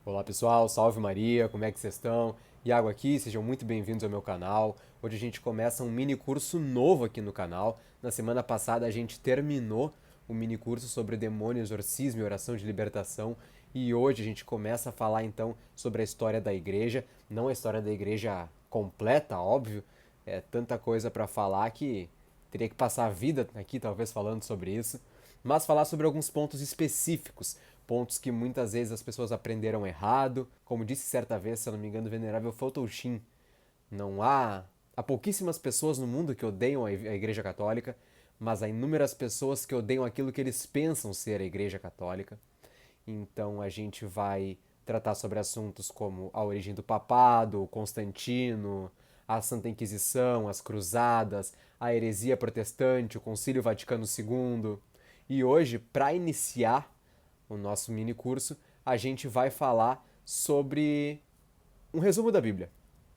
Olá pessoal, salve Maria, como é que vocês estão? Iago aqui, sejam muito bem-vindos ao meu canal. Hoje a gente começa um mini curso novo aqui no canal. Na semana passada a gente terminou o mini curso sobre demônio, exorcismo e oração de libertação. E hoje a gente começa a falar então sobre a história da igreja. Não a história da igreja completa, óbvio. É tanta coisa para falar que teria que passar a vida aqui talvez falando sobre isso, mas falar sobre alguns pontos específicos, pontos que muitas vezes as pessoas aprenderam errado. Como disse certa vez, se eu não me engano, o venerável Fotoshin, não há pouquíssimas pessoas no mundo que odeiam a Igreja Católica, mas há inúmeras pessoas que odeiam aquilo que eles pensam ser a Igreja Católica. Então a gente vai tratar sobre assuntos como a origem do papado, Constantino, a Santa Inquisição, as Cruzadas, a heresia protestante, o Concílio Vaticano II. E hoje, para iniciar o nosso mini curso, a gente vai falar sobre um resumo da Bíblia.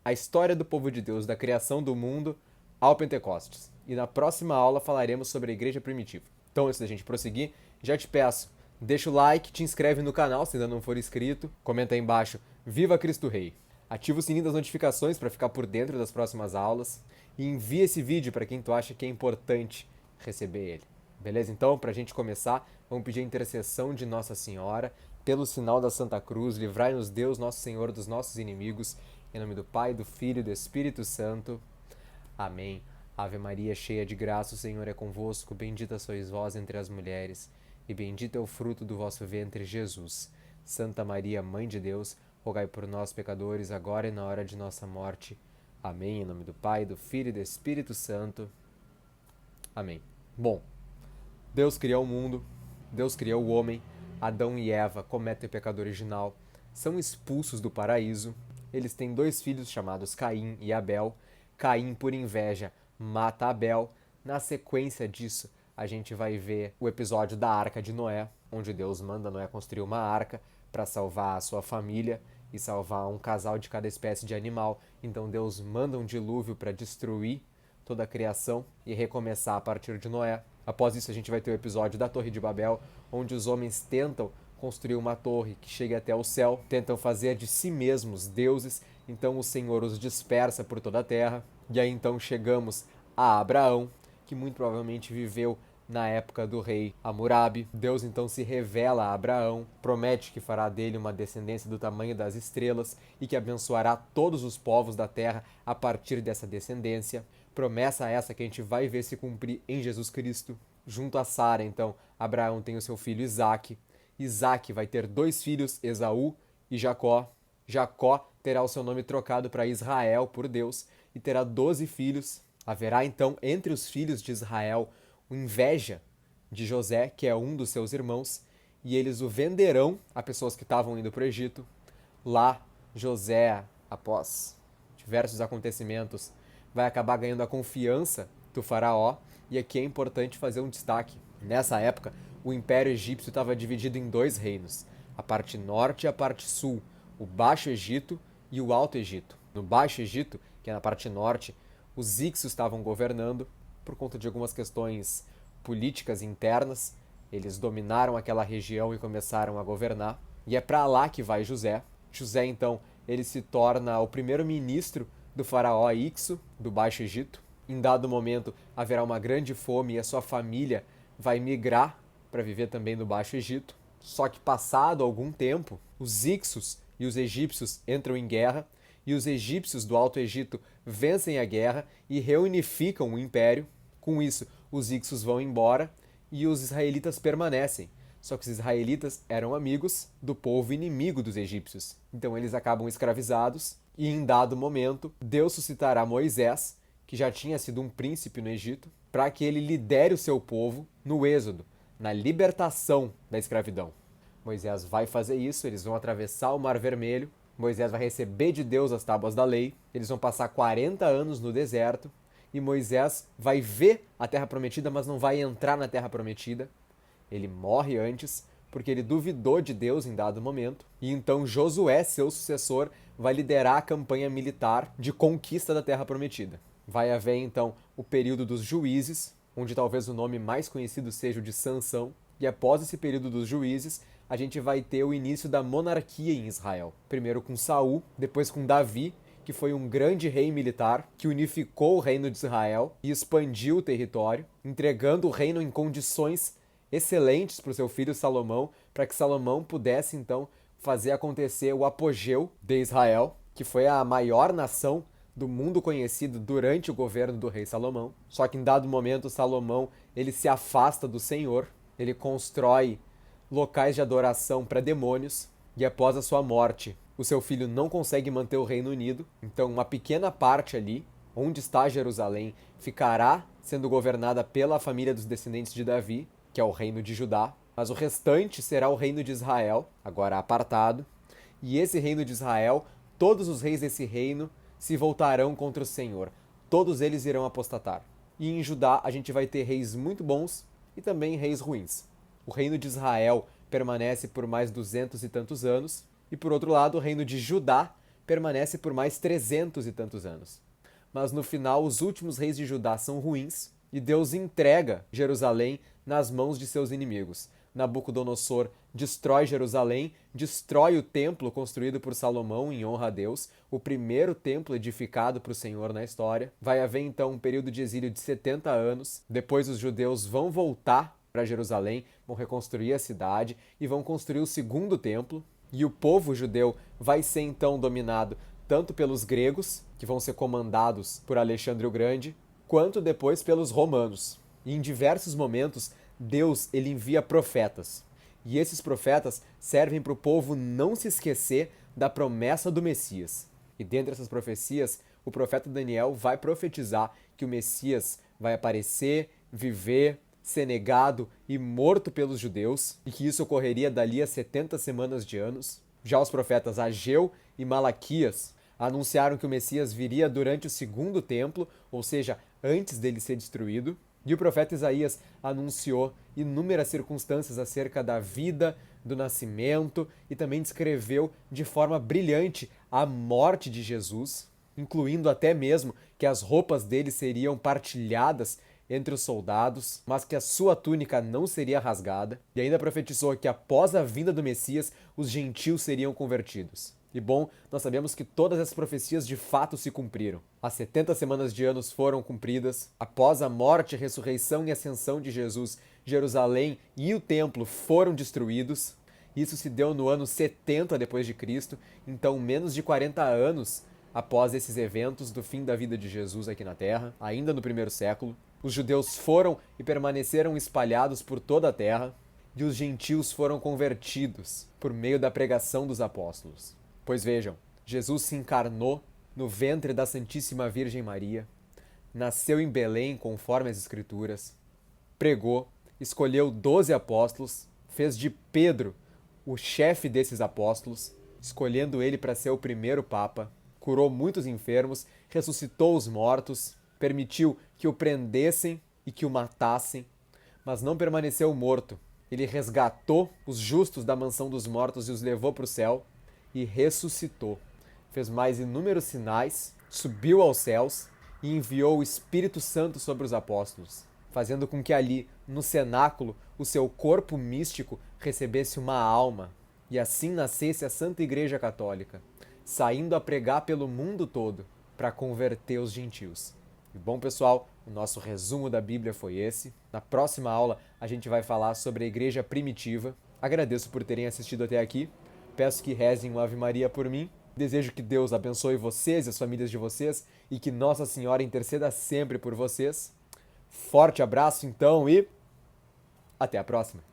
A história do povo de Deus, da criação do mundo ao Pentecostes. E na próxima aula falaremos sobre a igreja primitiva. Então, antes da gente prosseguir, já te peço, deixa o like, te inscreve no canal se ainda não for inscrito, comenta aí embaixo, Viva Cristo Rei! Ativa o sininho das notificações para ficar por dentro das próximas aulas e envia esse vídeo para quem tu acha que é importante receber ele. Beleza? Então, para a gente começar, vamos pedir a intercessão de Nossa Senhora, pelo sinal da Santa Cruz, livrai-nos Deus, nosso Senhor, dos nossos inimigos, em nome do Pai, do Filho e do Espírito Santo. Amém. Ave Maria, cheia de graça, o Senhor é convosco, bendita sois vós entre as mulheres, e bendito é o fruto do vosso ventre, Jesus. Santa Maria, Mãe de Deus, rogai por nós, pecadores, agora e na hora de nossa morte. Amém. Em nome do Pai, do Filho e do Espírito Santo. Amém. Bom, Deus criou o mundo, Deus criou o homem, Adão e Eva cometem o pecado original, são expulsos do paraíso, eles têm dois filhos chamados Caim e Abel. Caim, por inveja, mata Abel. Na sequência disso, a gente vai ver o episódio da Arca de Noé, onde Deus manda Noé construir uma arca para salvar a sua família e salvar um casal de cada espécie de animal. Então Deus manda um dilúvio para destruir toda a criação e recomeçar a partir de Noé. Após isso, a gente vai ter o episódio da Torre de Babel, onde os homens tentam construir uma torre que chegue até o céu, tentam fazer de si mesmos deuses, então o Senhor os dispersa por toda a terra. E aí então chegamos a Abraão, que muito provavelmente viveu na época do rei Hammurabi. Deus então se revela a Abraão, promete que fará dele uma descendência do tamanho das estrelas e que abençoará todos os povos da terra a partir dessa descendência. Promessa essa que a gente vai ver se cumprir em Jesus Cristo. Junto a Sara, então, Abraão tem o seu filho Isaque. Isaque vai ter dois filhos, Esaú e Jacó. Jacó terá o seu nome trocado para Israel por Deus e terá 12 filhos. Haverá então entre os filhos de Israel inveja de José, que é um dos seus irmãos, e eles o venderão a pessoas que estavam indo para o Egito. Lá, José, após diversos acontecimentos, vai acabar ganhando a confiança do faraó, e aqui é importante fazer um destaque. Nessa época, o Império Egípcio estava dividido em dois reinos, a parte norte e a parte sul, o Baixo Egito e o Alto Egito. No Baixo Egito, que é na parte norte, os Hicsos estavam governando por conta de algumas questões políticas internas. Eles dominaram aquela região e começaram a governar. E é para lá que vai José. José, então, ele se torna o primeiro-ministro do faraó Ixo, do Baixo Egito. Em dado momento, haverá uma grande fome e a sua família vai migrar para viver também no Baixo Egito. Só que passado algum tempo, os Ixos e os egípcios entram em guerra e os egípcios do Alto Egito vencem a guerra e reunificam o império. Com isso, os Ixos vão embora e os israelitas permanecem. Só que os israelitas eram amigos do povo inimigo dos egípcios. Então eles acabam escravizados e em dado momento Deus suscitará Moisés, que já tinha sido um príncipe no Egito, para que ele lidere o seu povo no êxodo, na libertação da escravidão. Moisés vai fazer isso, eles vão atravessar o Mar Vermelho, Moisés vai receber de Deus as tábuas da lei, eles vão passar 40 anos no deserto, e Moisés vai ver a Terra Prometida, mas não vai entrar na Terra Prometida. Ele morre antes, porque ele duvidou de Deus em dado momento, e então Josué, seu sucessor, vai liderar a campanha militar de conquista da Terra Prometida. Vai haver então o período dos juízes, onde talvez o nome mais conhecido seja o de Sansão, e após esse período dos juízes, a gente vai ter o início da monarquia em Israel. Primeiro com Saul, depois com Davi, que foi um grande rei militar que unificou o reino de Israel e expandiu o território, entregando o reino em condições excelentes para o seu filho Salomão, para que Salomão pudesse então fazer acontecer o apogeu de Israel, que foi a maior nação do mundo conhecido durante o governo do rei Salomão. Só que em dado momento Salomão ele se afasta do Senhor, ele constrói locais de adoração para demônios e após a sua morte o seu filho não consegue manter o Reino Unido, então uma pequena parte ali, onde está Jerusalém, ficará sendo governada pela família dos descendentes de Davi, que é o reino de Judá, mas o restante será o reino de Israel, agora apartado, e esse reino de Israel, todos os reis desse reino se voltarão contra o Senhor, todos eles irão apostatar. E em Judá a gente vai ter reis muito bons e também reis ruins. O reino de Israel permanece por mais 200 e tantos anos, e por outro lado, o reino de Judá permanece por mais 300 e tantos anos. Mas no final, os últimos reis de Judá são ruins e Deus entrega Jerusalém nas mãos de seus inimigos. Nabucodonosor destrói Jerusalém, destrói o templo construído por Salomão em honra a Deus, o primeiro templo edificado para o Senhor na história. Vai haver então um período de exílio de 70 anos. Depois os judeus vão voltar para Jerusalém, vão reconstruir a cidade e vão construir o segundo templo. E o povo judeu vai ser então dominado tanto pelos gregos, que vão ser comandados por Alexandre o Grande, quanto depois pelos romanos. E em diversos momentos, Deus ele envia profetas. E esses profetas servem para o povo não se esquecer da promessa do Messias. E dentre essas profecias, o profeta Daniel vai profetizar que o Messias vai aparecer, viver, ser negado e morto pelos judeus, e que isso ocorreria dali a 70 semanas de anos. Já os profetas Ageu e Malaquias anunciaram que o Messias viria durante o segundo templo, ou seja, antes dele ser destruído. E o profeta Isaías anunciou inúmeras circunstâncias acerca da vida, do nascimento, e também descreveu de forma brilhante a morte de Jesus, incluindo até mesmo que as roupas dele seriam partilhadas entre os soldados, mas que a sua túnica não seria rasgada, e ainda profetizou que após a vinda do Messias, os gentios seriam convertidos. E bom, nós sabemos que todas essas profecias de fato se cumpriram. As 70 semanas de anos foram cumpridas. Após a morte, ressurreição e ascensão de Jesus, Jerusalém e o templo foram destruídos. Isso se deu no ano 70 depois de Cristo, então menos de 40 anos após esses eventos do fim da vida de Jesus aqui na Terra, ainda no primeiro século. Os judeus foram e permaneceram espalhados por toda a terra, e os gentios foram convertidos por meio da pregação dos apóstolos. Pois vejam, Jesus se encarnou no ventre da Santíssima Virgem Maria, nasceu em Belém conforme as Escrituras, pregou, escolheu 12 apóstolos, fez de Pedro o chefe desses apóstolos, escolhendo ele para ser o primeiro papa, curou muitos enfermos, ressuscitou os mortos, permitiu que o prendessem e que o matassem, mas não permaneceu morto. Ele resgatou os justos da mansão dos mortos e os levou para o céu e ressuscitou. Fez mais inúmeros sinais, subiu aos céus e enviou o Espírito Santo sobre os apóstolos, fazendo com que ali, no cenáculo, o seu corpo místico recebesse uma alma e assim nascesse a Santa Igreja Católica, saindo a pregar pelo mundo todo para converter os gentios. E bom, pessoal, o nosso resumo da Bíblia foi esse. Na próxima aula a gente vai falar sobre a igreja primitiva. Agradeço por terem assistido até aqui. Peço que rezem uma Ave Maria por mim. Desejo que Deus abençoe vocês e as famílias de vocês e que Nossa Senhora interceda sempre por vocês. Forte abraço então e até a próxima!